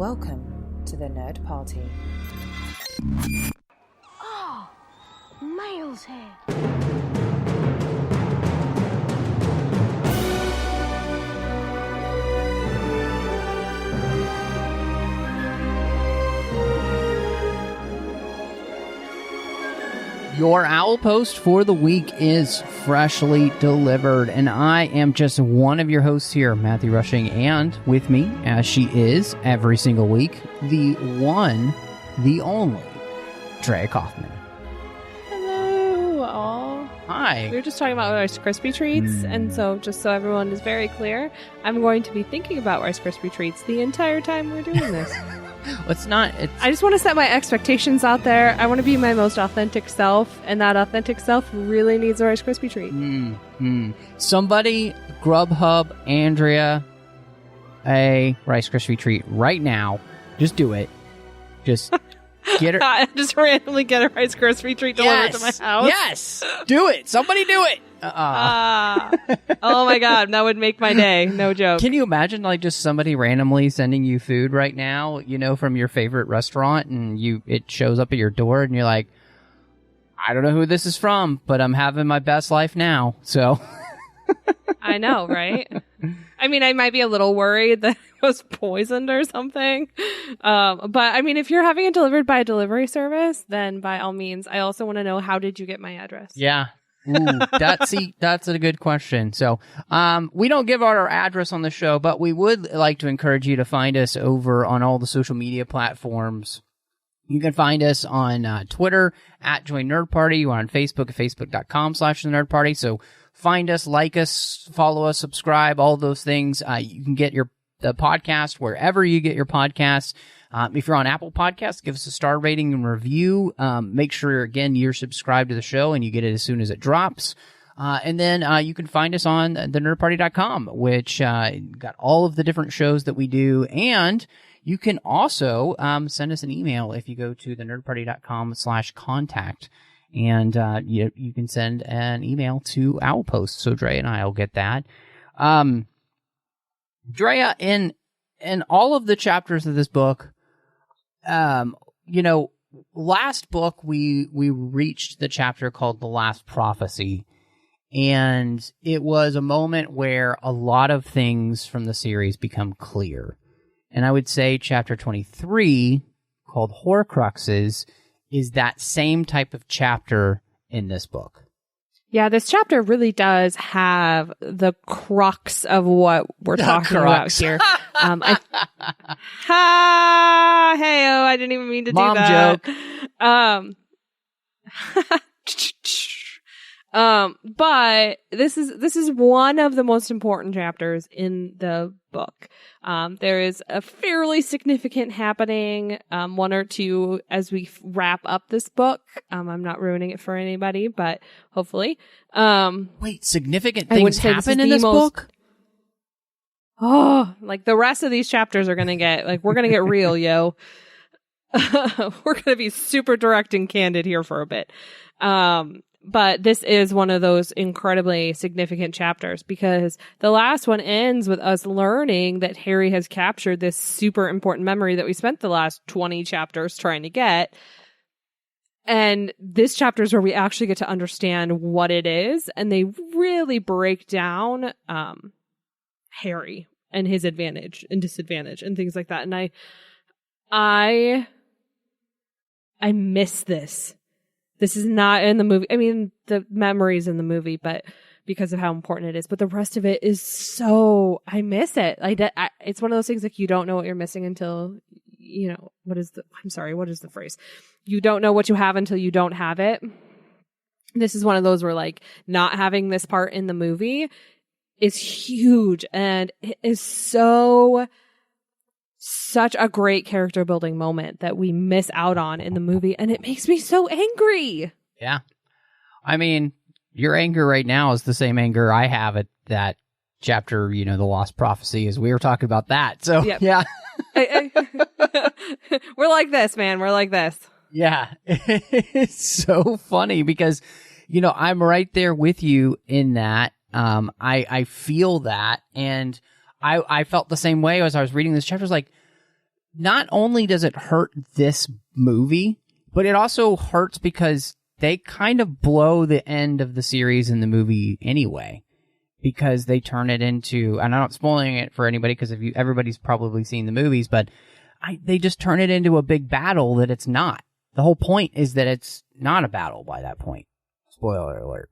Welcome to the Nerd Party. Oh, Miles here. Your owl post for the week is freshly delivered, and I am just one of your hosts here, Matthew Rushing, and with me, as she is every single week, the one, the only, Andrea Coffman. Hello, all. Hi. We were just talking about Rice Krispie treats, and so just so everyone is very clear, I'm going to be thinking about Rice Krispie treats the entire time we're doing this. I just want to set my expectations out there. I want to be my most authentic self, and that authentic self really needs a Rice Krispie treat. Somebody, Grubhub, Andrea, a Rice Krispie treat right now. Just do it. Just get her. Just randomly get a Rice Krispie treat delivered to my house. Yes, do it. Somebody do it. Oh my god, that would make my day. No joke. Can you imagine, like, just somebody randomly sending you food right now, you know, from your favorite restaurant, and it shows up at your door, and you're like, I don't know who this is from, but I'm having my best life now. So I know, right? I mean, I might be a little worried that it was poisoned or something. But I mean, if you're having it delivered by a delivery service, then by all means, I also want to know, how did you get my address? Yeah. Ooh, that's a good question. So, we don't give out our address on the show, but we would like to encourage you to find us over on all the social media platforms. You can find us on Twitter at Join Nerd Party. We're on Facebook at facebook.com/The Nerd Party. So find us, like us, follow us, subscribe, all those things. You can get the podcast wherever you get your podcasts. If you're on Apple Podcasts, give us a star rating and review. Make sure, again, you're subscribed to the show and you get it as soon as it drops. And then you can find us on thenerdparty.com, which got all of the different shows that we do. And you can also send us an email if you go to thenerdparty.com/contact. And you can send an email to Owlpost. So Dre and I will get that. Drea, in all of the chapters of this book, last book we reached the chapter called The Last Prophecy, and it was a moment where a lot of things from the series become clear. And I would say chapter 23, called Horcruxes, is that same type of chapter in this book. Yeah, this chapter really does have the crux of what we're talking about here. Hey-oh, I didn't even mean to Mom do that. Joke. But this is one of the most important chapters in the book. There is a fairly significant happening, one or two as we wrap up this book. I'm not ruining it for anybody, but hopefully. Wait, significant things happen in this book? Oh, like the rest of these chapters are gonna get, like, we're gonna get real, yo. We're gonna be super direct and candid here for a bit. But this is one of those incredibly significant chapters because the last one ends with us learning that Harry has captured this super important memory that we spent the last 20 chapters trying to get. And this chapter is where we actually get to understand what it is. And they really break down Harry and his advantage and disadvantage and things like that. And I miss this. This is not in the movie. I mean, the memory's in the movie, but because of how important it is. But the rest of it is so, I miss it. It's one of those things, like, you don't know what you're missing until, what is the phrase? You don't know what you have until you don't have it. This is one of those where, like, not having this part in the movie is huge. And it is such a great character building moment that we miss out on in the movie, and it makes me so angry. Yeah. I mean, your anger right now is the same anger I have at that chapter, The Lost Prophecy, as we were talking about that. So, yep. Yeah. We're like this, man. We're like this. Yeah. It's so funny because, I'm right there with you in that. I feel that, and I felt the same way as I was reading this chapter. It's like, not only does it hurt this movie, but it also hurts because they kind of blow the end of the series in the movie anyway, because they turn it into, and I'm not spoiling it for anybody because everybody's probably seen the movies, but they just turn it into a big battle that it's not. The whole point is that it's not a battle by that point. Spoiler alert.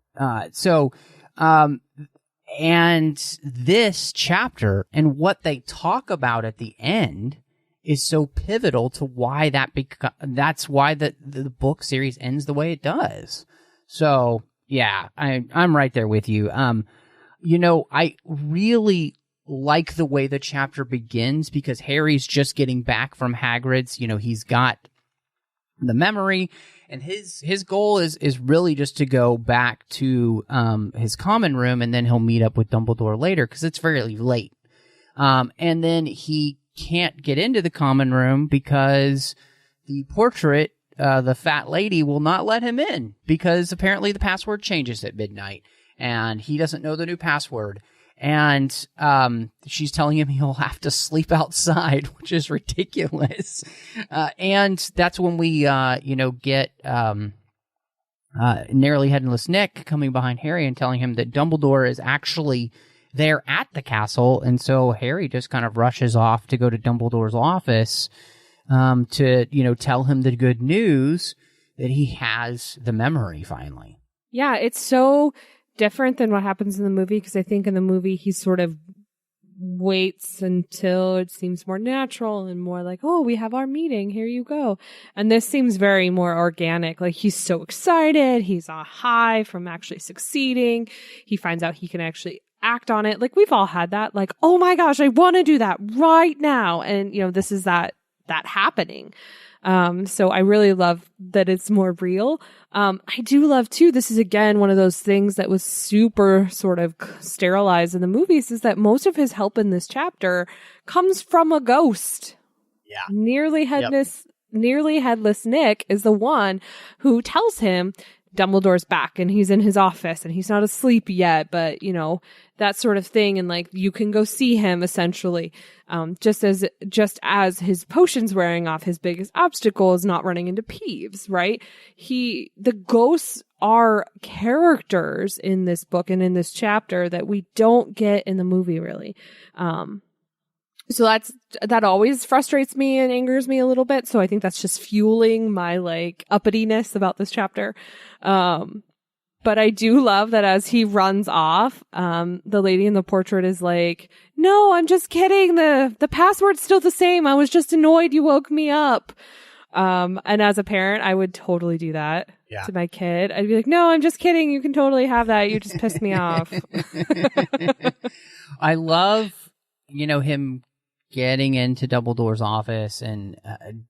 And this chapter and what they talk about at the end is so pivotal to why that's why the book series ends the way it does. So yeah, I'm right there with you. I really like the way the chapter begins because Harry's just getting back from Hagrid's. He's got the memory, and his goal is really just to go back to his common room, and then he'll meet up with Dumbledore later because it's fairly late. And then he can't get into the common room because the portrait, the fat lady, will not let him in because apparently the password changes at midnight, and he doesn't know the new password. And she's telling him he'll have to sleep outside, which is ridiculous. And that's when we, get Nearly Headless Nick coming behind Harry and telling him that Dumbledore is actually there at the castle. And so Harry just kind of rushes off to go to Dumbledore's office to, tell him the good news that he has the memory finally. Yeah, it's so different than what happens in the movie, because I think in the movie he sort of waits until it seems more natural and more like, oh, we have our meeting, here you go. And this seems very more organic. Like, he's so excited, he's on a high from actually succeeding. He finds out he can actually act on it. Like, we've all had that, like, oh my gosh, I want to do that right now. And this is that happening. So I really love that it's more real. I do love too, this is again one of those things that was super sort of sterilized in the movies, is that most of his help in this chapter comes from a ghost. Yeah. Nearly Headless Nick is the one who tells him Dumbledore's back and he's in his office and he's not asleep yet, but that sort of thing. And like, you can go see him essentially. Just as his potion's wearing off, his biggest obstacle is not running into Peeves, right? The ghosts are characters in this book and in this chapter that we don't get in the movie really. So that always frustrates me and angers me a little bit. So I think that's just fueling my like uppityness about this chapter. But I do love that as he runs off, the lady in the portrait is like, no, I'm just kidding. The password's still the same. I was just annoyed you woke me up. And as a parent, I would totally do that to my kid. I'd be like, no, I'm just kidding. You can totally have that. You just pissed me off. I love, him getting into Dumbledore's office, and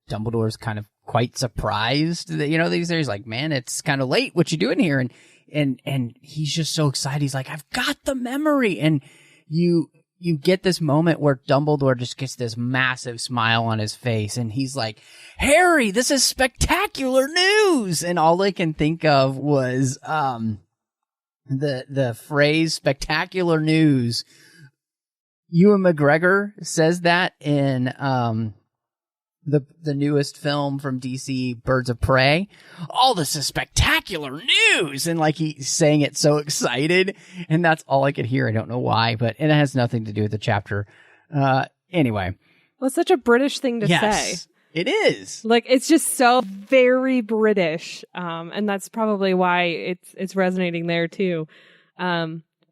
Dumbledore's kind of quite surprised that, he's like, man, it's kind of late. What you doing here? And he's just so excited. He's like, I've got the memory. And you get this moment where Dumbledore just gets this massive smile on his face, and he's like, Harry, this is spectacular news. And all I can think of was the phrase spectacular news. Ewan McGregor says that in the newest film from DC, Birds of Prey. Oh, this is spectacular news! And like, he's saying it so excited, and that's all I could hear. I don't know why, but it has nothing to do with the chapter. Anyway. Well, it's such a British thing to say. It is. Like, it's just so very British. And that's probably why it's resonating there too.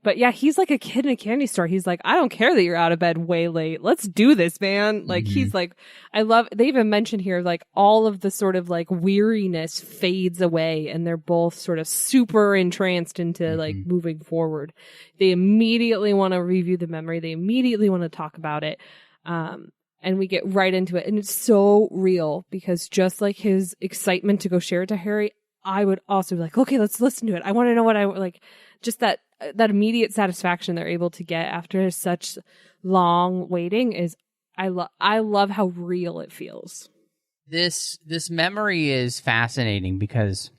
But yeah, he's like a kid in a candy store. He's like, I don't care that you're out of bed way late. Let's do this, man. Like, he's like, they even mention here, like, all of the sort of like weariness fades away, and they're both sort of super entranced into like moving forward. They immediately want to review the memory. They immediately want to talk about it. And we get right into it. And it's so real, because just like his excitement to go share it to Harry, I would also be like, okay, let's listen to it. I want to know what I like, just that immediate satisfaction they're able to get after such long waiting is, I love how real it feels. This memory is fascinating because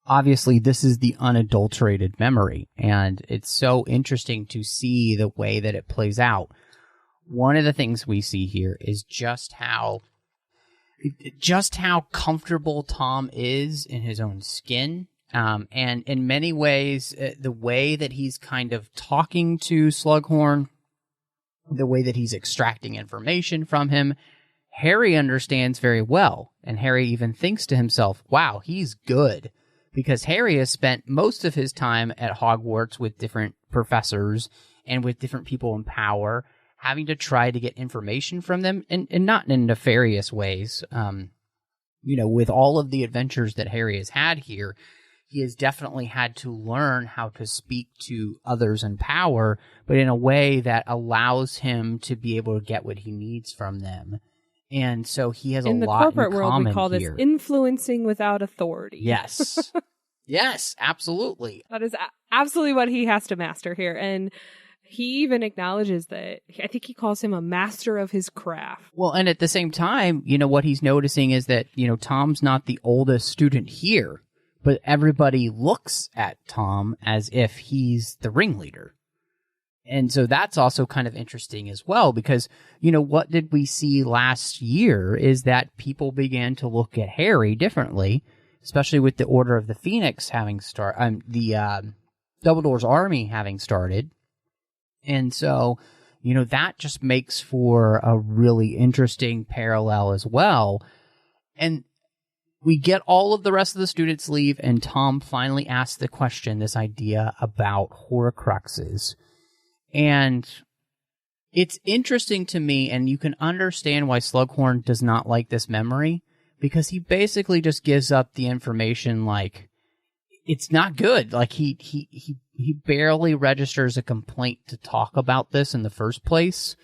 obviously this is the unadulterated memory, and it's so interesting to see the way that it plays out. One of the things we see here is just how just how comfortable Tom is in his own skin. And in many ways, the way that he's kind of talking to Slughorn, the way that he's extracting information from him, Harry understands very well. And Harry even thinks to himself, wow, he's good. Because Harry has spent most of his time at Hogwarts with different professors and with different people in power, having to try to get information from them, and not in nefarious ways. With all of the adventures that Harry has had here, he has definitely had to learn how to speak to others in power, but in a way that allows him to be able to get what he needs from them. And so he has a lot in common here. In the corporate world, we call this influencing without authority. Yes. Yes, absolutely. That is absolutely what he has to master here. And he even acknowledges that. I think he calls him a master of his craft. Well, and at the same time, what he's noticing is that, Tom's not the oldest student here, but everybody looks at Tom as if he's the ringleader. And so that's also kind of interesting as well, because, what did we see last year is that people began to look at Harry differently, especially with the Order of the Phoenix having started, Dumbledore's army having started. And so, that just makes for a really interesting parallel as well. And we get all of the rest of the students leave, and Tom finally asks the question, this idea about Horcruxes. And it's interesting to me, and you can understand why Slughorn does not like this memory, because he basically just gives up the information like it's not good. Like he barely registers a complaint to talk about this in the first place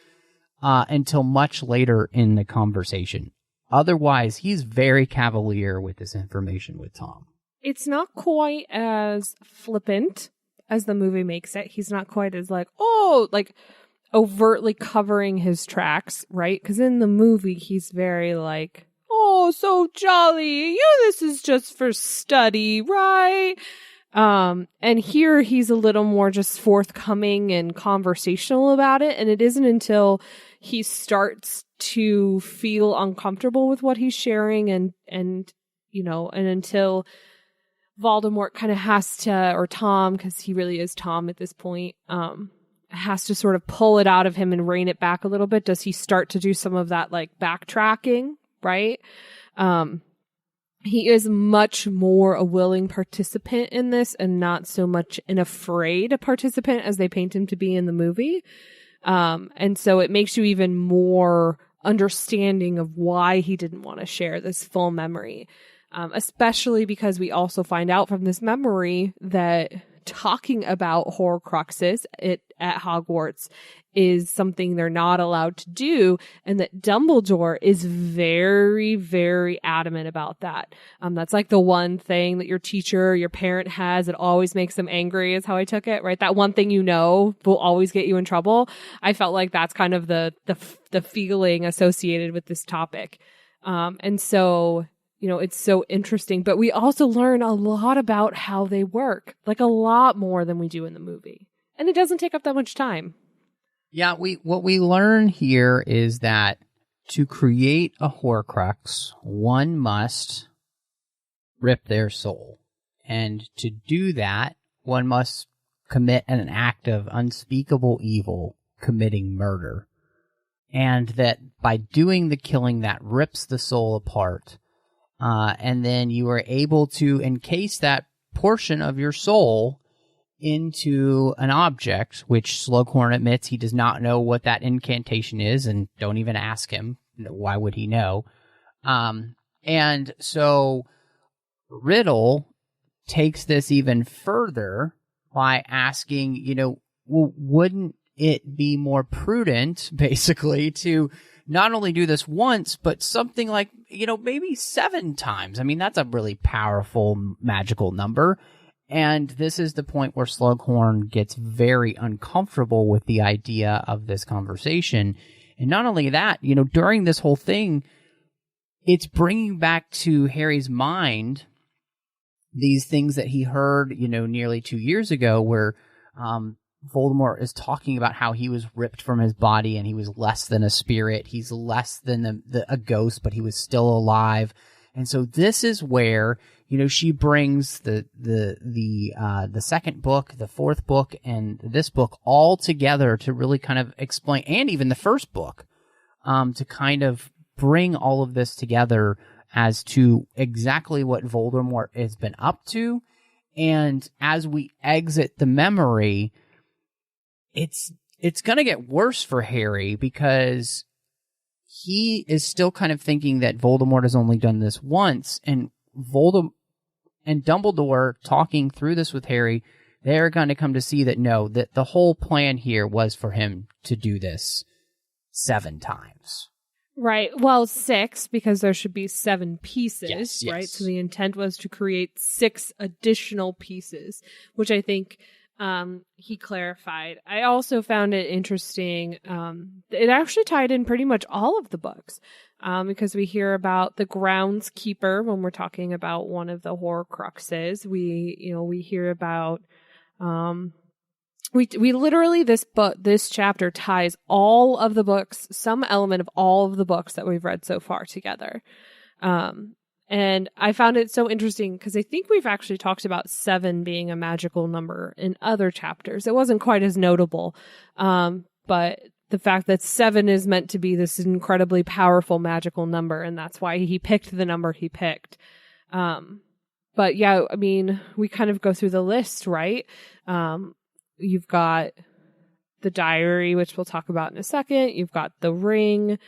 until much later in the conversation. Otherwise, he's very cavalier with this information with Tom. It's not quite as flippant as the movie makes it. He's not quite as overtly covering his tracks, right? Because in the movie, he's very like, oh, so jolly. This is just for study, right? And here he's a little more just forthcoming and conversational about it. And it isn't until he starts to feel uncomfortable with what he's sharing and until Voldemort kind of has to, or Tom, because he really is Tom at this point, has to sort of pull it out of him and rein it back a little bit. Does he start to do some of that like backtracking, right? He is much more a willing participant in this and not so much an afraid participant as they paint him to be in the movie. And so it makes you even more understanding of why he didn't want to share this full memory. Especially because we also find out from this memory that talking about Horcruxes at Hogwarts is something they're not allowed to do, and that Dumbledore is very, very adamant about that. That's like the one thing that your teacher, your parent has that always makes them angry is how I took it, right? That one thing will always get you in trouble. I felt like that's kind of the feeling associated with this topic. And so it's so interesting, but we also learn a lot about how they work, like a lot more than we do in the movie. And it doesn't take up that much time. Yeah, what we learn here is that to create a Horcrux, one must rip their soul. And to do that, one must commit an act of unspeakable evil, committing murder. And that by doing the killing that rips the soul apart, and then you are able to encase that portion of your soul into an object, which Slughorn admits he does not know what that incantation is, and don't even ask him. Why would he know? And so Riddle takes this even further by asking, well, wouldn't it be more prudent, basically, to not only do this once, but something like, maybe 7 times? I mean, that's a really powerful magical number. And this is the point where Slughorn gets very uncomfortable with the idea of this conversation. And not only that, during this whole thing, it's bringing back to Harry's mind these things that he heard, nearly 2 years ago, where Voldemort is talking about how he was ripped from his body and he was less than a spirit. He's less than a ghost, but he was still alive. And so this is where, she brings the second book, the fourth book, and this book all together to really kind of explain, and even the first book, to kind of bring all of this together as to exactly what Voldemort has been up to. And as we exit the memory, it's going to get worse for Harry because he is still kind of thinking that Voldemort has only done this once, and Dumbledore talking through this with Harry, they're going to come to see that no, that the whole plan here was for him to do this 7 times. Right. Well, 6, because there should be 7 pieces, right? Yes. So the intent was to create 6 additional pieces, which I think he clarified. I also found it interesting. It actually tied in pretty much all of the books, because we hear about the groundskeeper when we're talking about one of the Horcruxes. We hear about, we literally, this chapter ties all of the books, some element of all of the books that we've read so far together. And I found it so interesting because I think we've actually talked about 7 being a magical number in other chapters. It wasn't quite as notable. But the fact that 7 is meant to be this incredibly powerful magical number, and that's why he picked the number he picked. But yeah, I mean, we kind of go through the list, right? You've got the diary, which we'll talk about in a second. You've got the ring.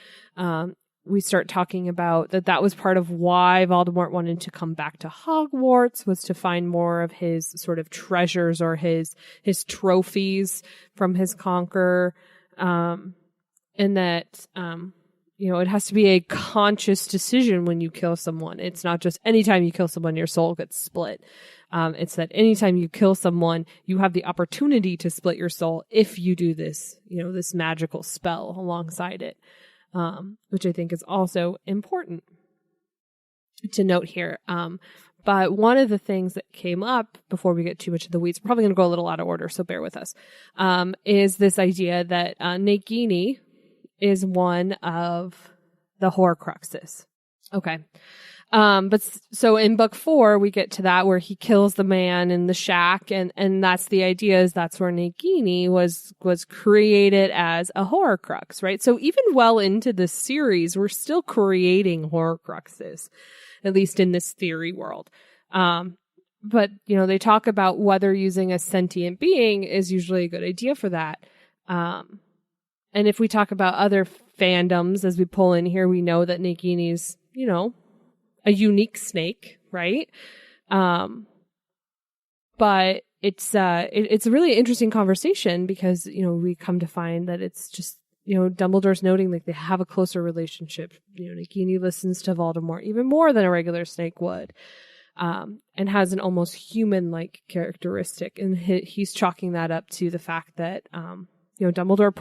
We start talking about that was part of why Voldemort wanted to come back to Hogwarts, was to find more of his sort of treasures or his trophies from his conqueror. And that, it has to be a conscious decision when you kill someone. It's not just anytime you kill someone, your soul gets split. It's that anytime you kill someone, you have the opportunity to split your soul if you do this, this magical spell alongside it. Which I think is also important to note here. But one of the things that came up before we get too much of the weeds, we're probably going to go a little out of order, so bear with us, is this idea that Nagini is one of the Horcruxes. Okay. But so in book 4, we get to that where he kills the man in the shack, and that's the idea, is that's where Nagini was created as a Horcrux, right? So even well into this series, we're still creating Horcruxes, at least in this theory world. But they talk about whether using a sentient being is usually a good idea for that. And if we talk about other fandoms as we pull in here, we know that Nagini's, a unique snake, right? But it's a really interesting conversation because, we come to find that it's just, Dumbledore's noting like they have a closer relationship. Nagini listens to Voldemort even more than a regular snake would, and has an almost human-like characteristic. And he's chalking that up to the fact that, Voldemort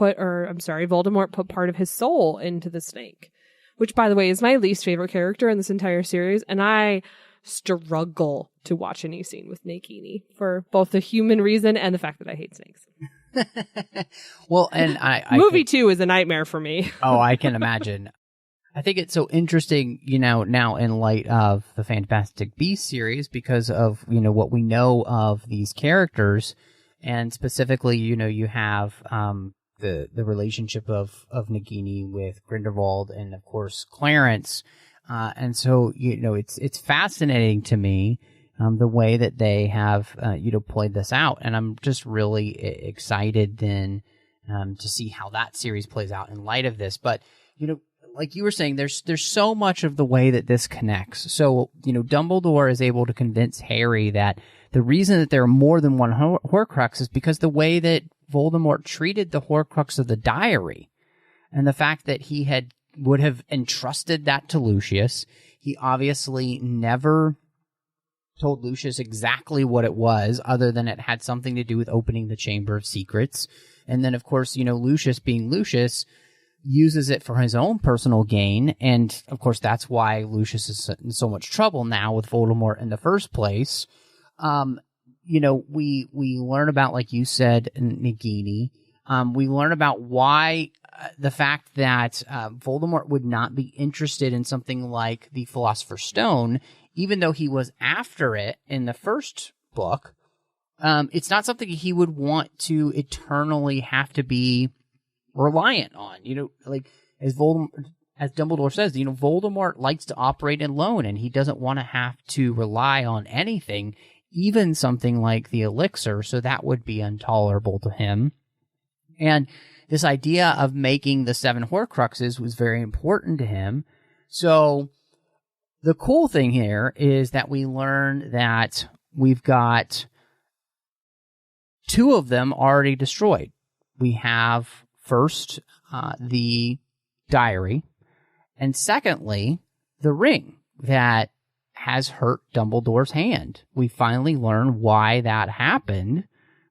put part of his soul into the snake. Which, by the way, is my least favorite character in this entire series, and I struggle to watch any scene with Nagini for both the human reason and the fact that I hate snakes. Well, and I Movie 2 is a nightmare for me. Oh, I can imagine. I think it's so interesting, now in light of the Fantastic Beasts series, because of, what we know of these characters, and specifically, you have, the relationship of Nagini with Grindelwald and of course Clarence, and so it's fascinating to me the way that they have played this out, and I'm just really excited then to see how that series plays out in light of this. But like you were saying, there's so much of the way that this connects. So Dumbledore is able to convince Harry that the reason that there are more than one Horcrux is because the way that Voldemort treated the Horcrux of the diary, and the fact that he would have entrusted that to Lucius. He obviously never told Lucius exactly what it was, other than it had something to do with opening the Chamber of Secrets. And then, of course, Lucius being Lucius, uses it for his own personal gain. And, of course, that's why Lucius is in so much trouble now with Voldemort in the first place. we learn about, like you said, Nagini. We learn about why the fact that Voldemort would not be interested in something like the Philosopher's Stone, even though he was after it in the first book. It's not something he would want to eternally have to be reliant on. Like as Dumbledore says, Voldemort likes to operate alone, and he doesn't want to have to rely on anything, even something like the elixir, so that would be intolerable to him. And this idea of making the 7 Horcruxes was very important to him. So the cool thing here is that we learn that we've got 2 of them already destroyed. We have first the diary, and secondly, the ring that has hurt Dumbledore's hand. We finally learn why that happened,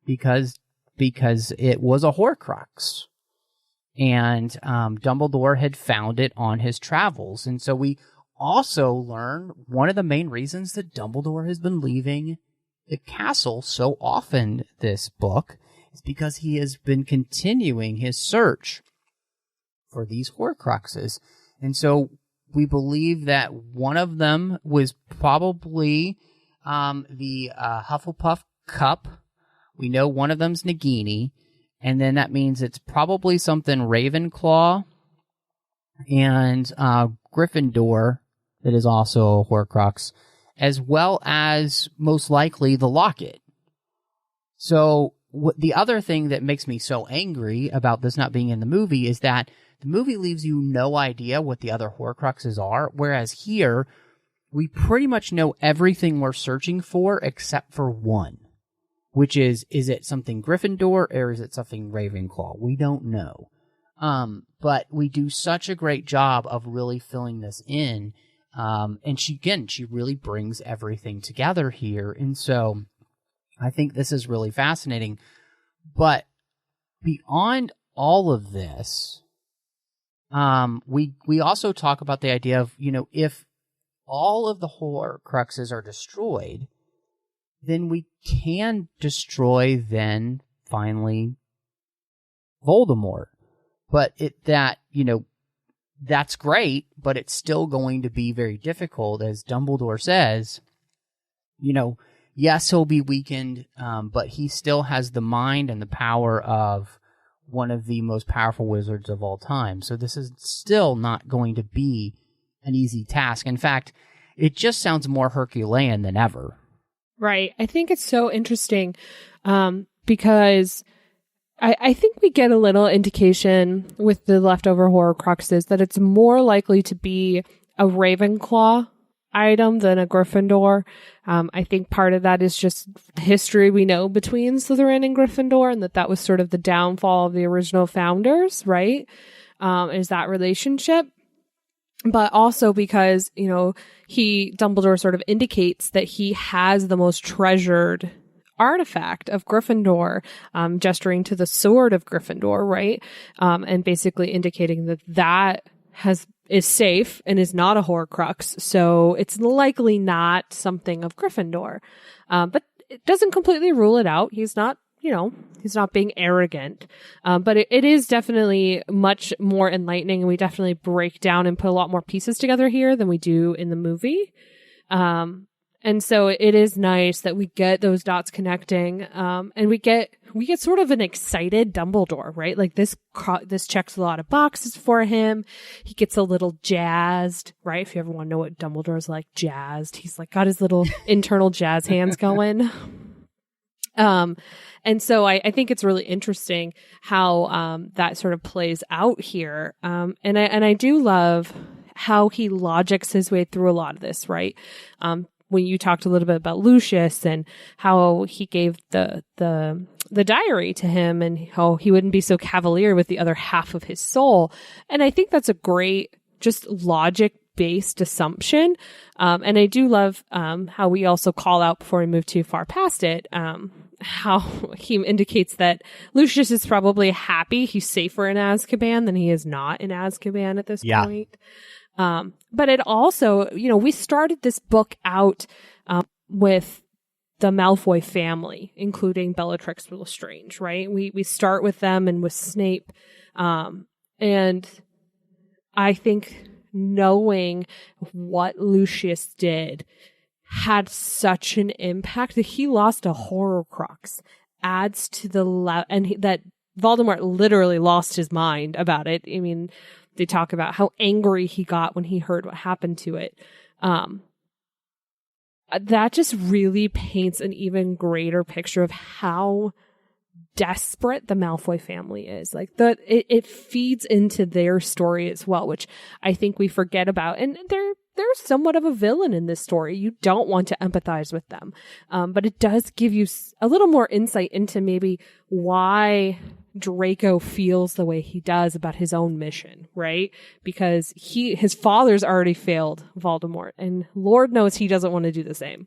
because it was a Horcrux. And Dumbledore had found it on his travels. And so we also learn one of the main reasons that Dumbledore has been leaving the castle so often this book is because he has been continuing his search for these Horcruxes. And so we believe that one of them was probably the Hufflepuff cup. We know one of them's Nagini, and then that means it's probably something Ravenclaw and Gryffindor that is also a Horcrux, as well as most likely the locket. So the other thing that makes me so angry about this not being in the movie is that the movie leaves you no idea what the other Horcruxes are, whereas here, we pretty much know everything we're searching for except for one, which is it something Gryffindor or is it something Ravenclaw? We don't know. But we do such a great job of really filling this in. And she really brings everything together here. And so I think this is really fascinating. But beyond all of this, we also talk about the idea of, if all of the Horcruxes are destroyed, then we can destroy finally Voldemort. But that's great, but it's still going to be very difficult, as Dumbledore says. Yes, he'll be weakened, but he still has the mind and the power of one of the most powerful wizards of all time. So this is still not going to be an easy task. In fact, it just sounds more Herculean than ever. Right. I think it's so interesting because I think we get a little indication with the leftover Horcruxes that it's more likely to be a Ravenclaw item than a Gryffindor. I think part of that is just history we know between Slytherin and Gryffindor, and that was sort of the downfall of the original founders, right? Is that relationship. But also because, Dumbledore sort of indicates that he has the most treasured artifact of Gryffindor, gesturing to the sword of Gryffindor, right? And basically indicating that is safe and is not a Horcrux. So it's likely not something of Gryffindor. But it doesn't completely rule it out. He's not, he's not being arrogant. But it is definitely much more enlightening, and we definitely break down and put a lot more pieces together here than we do in the movie. And so it is nice that we get those dots connecting, and we get sort of an excited Dumbledore, right? Like this checks a lot of boxes for him. He gets a little jazzed, right? If you ever want to know what Dumbledore's like, jazzed. He's like got his little internal jazz hands going. And so I think it's really interesting how that sort of plays out here. And I do love how he logics his way through a lot of this, right? When you talked a little bit about Lucius and how he gave the diary to him and how he wouldn't be so cavalier with the other half of his soul. And I think that's a great, just logic-based assumption. And I do love how we also call out, before we move too far past it, how he indicates that Lucius is probably happy he's safer in Azkaban than he is not in Azkaban at this point. But it also, we started this book out with the Malfoy family, including Bellatrix Lestrange, right? We start with them and with Snape. And I think knowing what Lucius did had such an impact that he lost a Horcrux adds to the that Voldemort literally lost his mind about it. I mean, they talk about how angry he got when he heard what happened to it. That just really paints an even greater picture of how desperate the Malfoy family is. Like it feeds into their story as well, which I think we forget about. And they're somewhat of a villain in this story. You don't want to empathize with them. But it does give you a little more insight into maybe why Draco feels the way he does about his own mission, right? Because his father's already failed Voldemort, and Lord knows he doesn't want to do the same.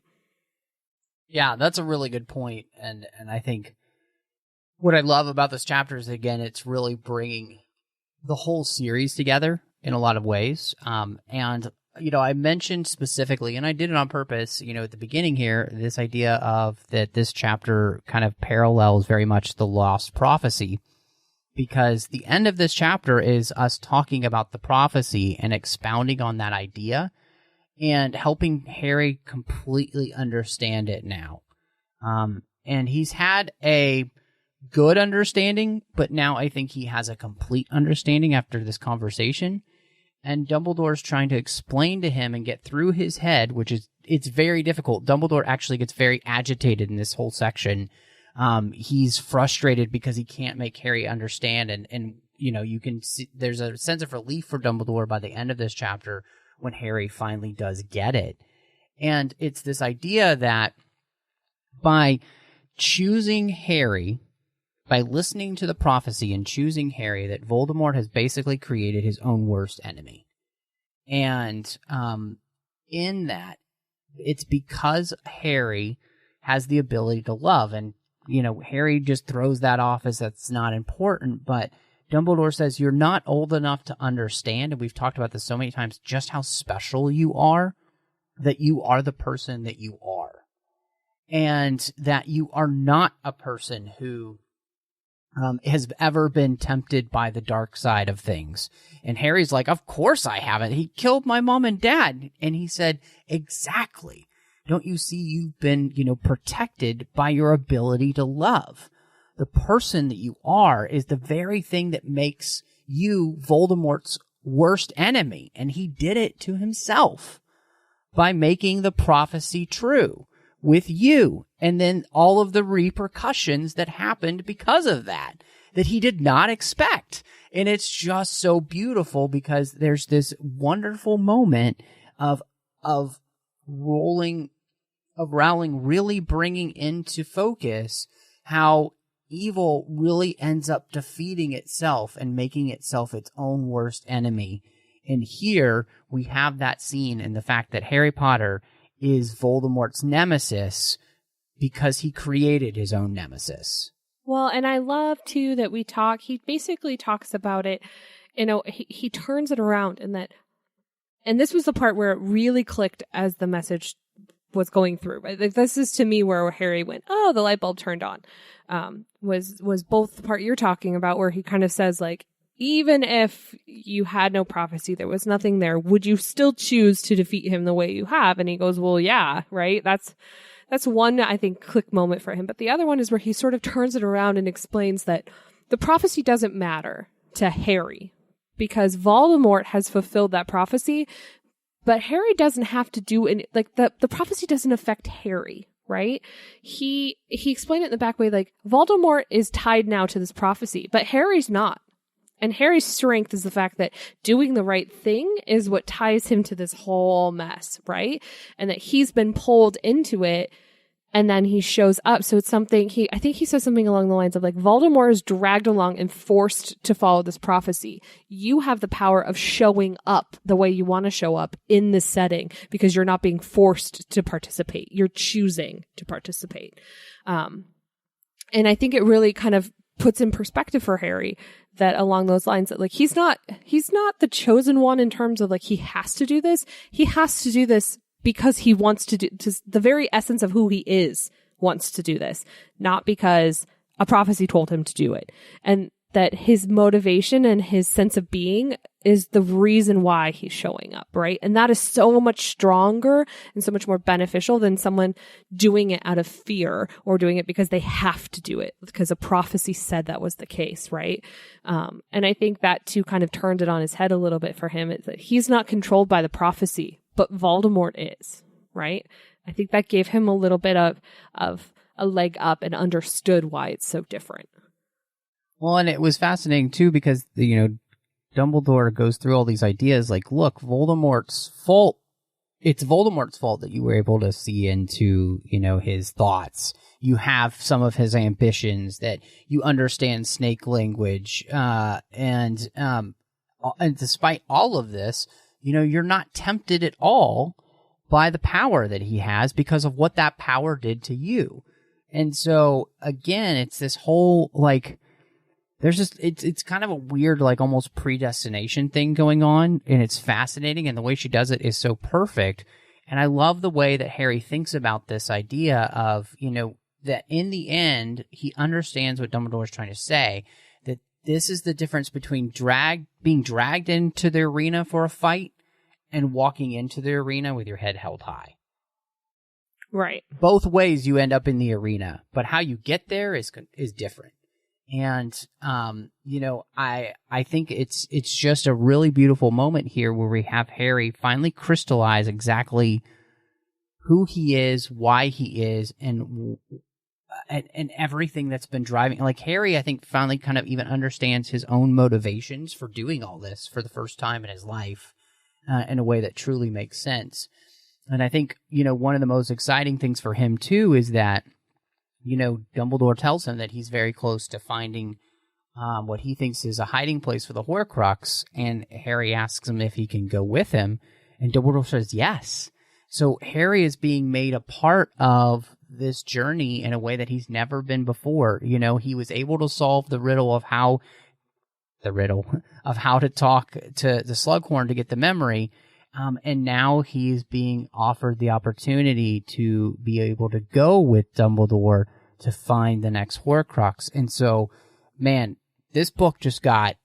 Yeah, that's a really good point. And I think what I love about this chapter is, again, it's really bringing the whole series together in a lot of ways. And I mentioned specifically, and I did it on purpose, at the beginning here, this idea of that this chapter kind of parallels very much the Lost Prophecy, because the end of this chapter is us talking about the prophecy and expounding on that idea and helping Harry completely understand it now. And he's had a good understanding, but now I think he has a complete understanding after this conversation. And Dumbledore's trying to explain to him and get through his head, it's very difficult. Dumbledore actually gets very agitated in this whole section. He's frustrated because he can't make Harry understand. And you can see there's a sense of relief for Dumbledore by the end of this chapter when Harry finally does get it. And it's this idea that by choosing Harry, by listening to the prophecy and choosing Harry, that Voldemort has basically created his own worst enemy. And in that, it's because Harry has the ability to love. And, Harry just throws that off as that's not important. But Dumbledore says you're not old enough to understand, and we've talked about this so many times, just how special you are, that you are the person that you are. And that you are not a person who has ever been tempted by the dark side of things. And Harry's like, of course I haven't. He killed my mom and dad. And he said, exactly. Don't you see you've been, protected by your ability to love? The person that you are is the very thing that makes you Voldemort's worst enemy. And he did it to himself by making the prophecy true with you, and then all of the repercussions that happened because of that he did not expect. And it's just so beautiful because there's this wonderful moment of Rowling really bringing into focus how evil really ends up defeating itself and making itself its own worst enemy. And here we have that scene in the fact that Harry Potter is Voldemort's nemesis because he created his own nemesis. Well, and I love, too, that he basically talks about it, he turns it around and this was the part where it really clicked as the message was going through. Right? Like, this is, to me, where Harry went, oh, the light bulb turned on, was both the part you're talking about where he kind of says, like, even if you had no prophecy, there was nothing there, would you still choose to defeat him the way you have? And he goes, well, yeah, right? That's one, I think, click moment for him. But the other one is where he sort of turns it around and explains that the prophecy doesn't matter to Harry because Voldemort has fulfilled that prophecy, but Harry doesn't have to do any, like, the prophecy doesn't affect Harry, right? He explained it in the back way, like, Voldemort is tied now to this prophecy, but Harry's not. And Harry's strength is the fact that doing the right thing is what ties him to this whole mess, right? And that he's been pulled into it and then he shows up. So it's something I think he says something along the lines of like, Voldemort is dragged along and forced to follow this prophecy. You have the power of showing up the way you want to show up in this setting because you're not being forced to participate. You're choosing to participate. And I think it really kind of puts in perspective for Harry that along those lines that like he's not the chosen one in terms of like he has to do this. He has to do this because he wants to do, just the very essence of who he is wants to do this, not because a prophecy told him to do it. And that his motivation and his sense of being is the reason why he's showing up, right? And that is so much stronger and so much more beneficial than someone doing it out of fear or doing it because they have to do it because a prophecy said that was the case, right? And I think that too kind of turned it on his head a little bit for him. It's that he's not controlled by the prophecy, but Voldemort is, right? I think that gave him a little bit of a leg up and understood why it's so different. Well, and it was fascinating, too, because, Dumbledore goes through all these ideas like, look, Voldemort's fault. It's Voldemort's fault that you were able to see into, his thoughts. You have some of his ambitions, that you understand snake language. And despite all of this, you're not tempted at all by the power that he has because of what that power did to you. And so, again, it's this whole, there's just, it's kind of a weird, almost predestination thing going on, and it's fascinating, and the way she does it is so perfect. And I love the way that Harry thinks about this idea of, that in the end, he understands what Dumbledore is trying to say, that this is the difference between being dragged into the arena for a fight and walking into the arena with your head held high. Right. Both ways you end up in the arena, but how you get there is different. And, I think it's just a really beautiful moment here where we have Harry finally crystallize exactly who he is, why he is, and everything that's been driving. Harry, I think, finally kind of even understands his own motivations for doing all this for the first time in his life, in a way that truly makes sense. And I think, one of the most exciting things for him, too, is that, Dumbledore tells him that he's very close to finding what he thinks is a hiding place for the Horcrux, and Harry asks him if he can go with him, and Dumbledore says yes. So Harry is being made a part of this journey in a way that he's never been before. He was able to solve the riddle of how to talk to the Slughorn to get the memory, and now he's being offered the opportunity to be able to go with Dumbledore to find the next Horcrux. And so, man, this book just got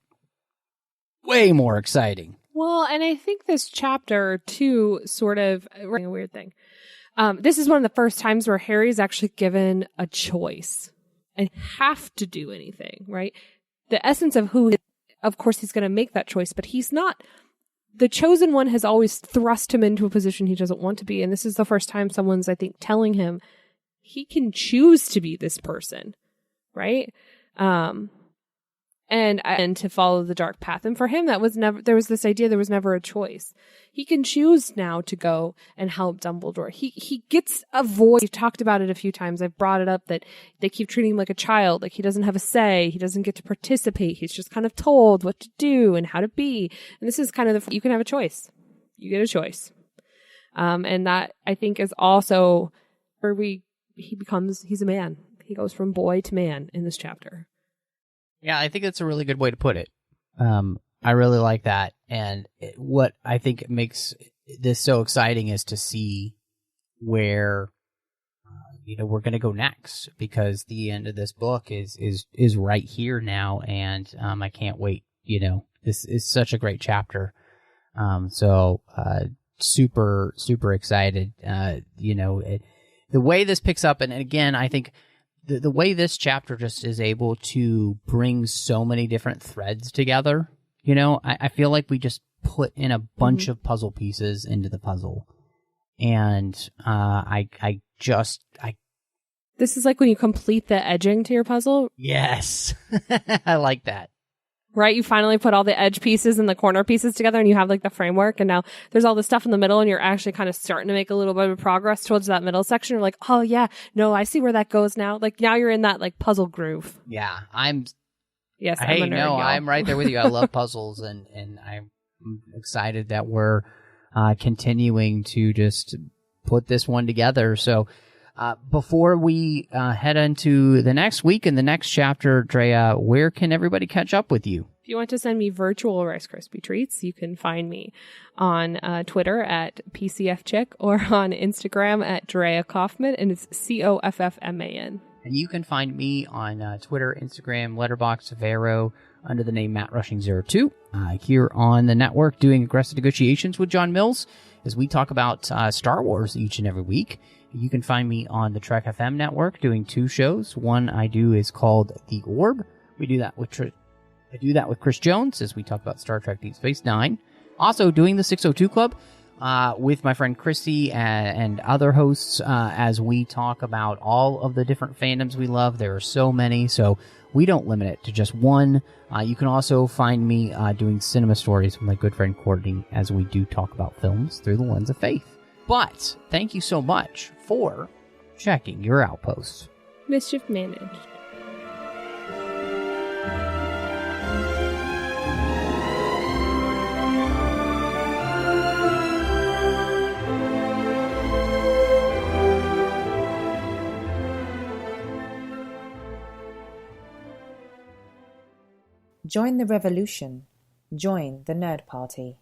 way more exciting. Well, and I think this chapter, too, sort of a weird thing. This is one of the first times where Harry's actually given a choice and have to do anything, right? The essence of of course, he's going to make that choice, but he's not. The chosen one has always thrust him into a position he doesn't want to be. And this is the first time someone's, I think, telling him he can choose to be this person, right? And to follow the dark path. And for him, there was never a choice. He can choose now to go and help Dumbledore. He gets a voice. We've talked about it a few times. I've brought it up that they keep treating him like a child, like he doesn't have a say. He doesn't get to participate. He's just kind of told what to do and how to be. And this is kind of you can have a choice. You get a choice. And that I think is also where he's a man. He goes from boy to man in this chapter. Yeah, I think that's a really good way to put it. I really like that. And what I think makes this so exciting is to see where, we're going to go next, because the end of this book is right here now. And I can't wait. This is such a great chapter. Super, super excited. The way this picks up, and again, I think the way this chapter just is able to bring so many different threads together, I feel like we just put in a bunch of puzzle pieces into the puzzle. And This is like when you complete the edging to your puzzle. Yes. I like that. Right? You finally put all the edge pieces and the corner pieces together and you have like the framework, and now there's all this stuff in the middle and you're actually kind of starting to make a little bit of progress towards that middle section. You're like, oh yeah, no, I see where that goes now. Like now you're in that like puzzle groove. Yeah. Yes, hey, I'm a nerd, no, y'all. I'm right there with you. I love puzzles, and I'm excited that we're continuing to just put this one together. So before we head into the next week and the next chapter, Drea, where can everybody catch up with you? If you want to send me virtual Rice Krispie treats, you can find me on Twitter at PCFChick or on Instagram at Drea Coffman, and it's Coffman. And you can find me on Twitter, Instagram, Letterboxd, Vero, under the name MattRushing02. Here on the network, doing Aggressive Negotiations with John Mills, as we talk about Star Wars each and every week. You can find me on the Trek FM network doing 2 shows. One I do is called The Orb. We do that with I do that with Chris Jones as we talk about Star Trek Deep Space Nine. Also doing the 602 Club with my friend Chrissy and other hosts as we talk about all of the different fandoms we love. There are so many, so we don't limit it to just one. You can also find me doing cinema stories with my good friend Courtney as we do talk about films through the lens of faith. But thank you so much for checking your outpost. Mischief managed. Join the revolution. Join the Nerd Party.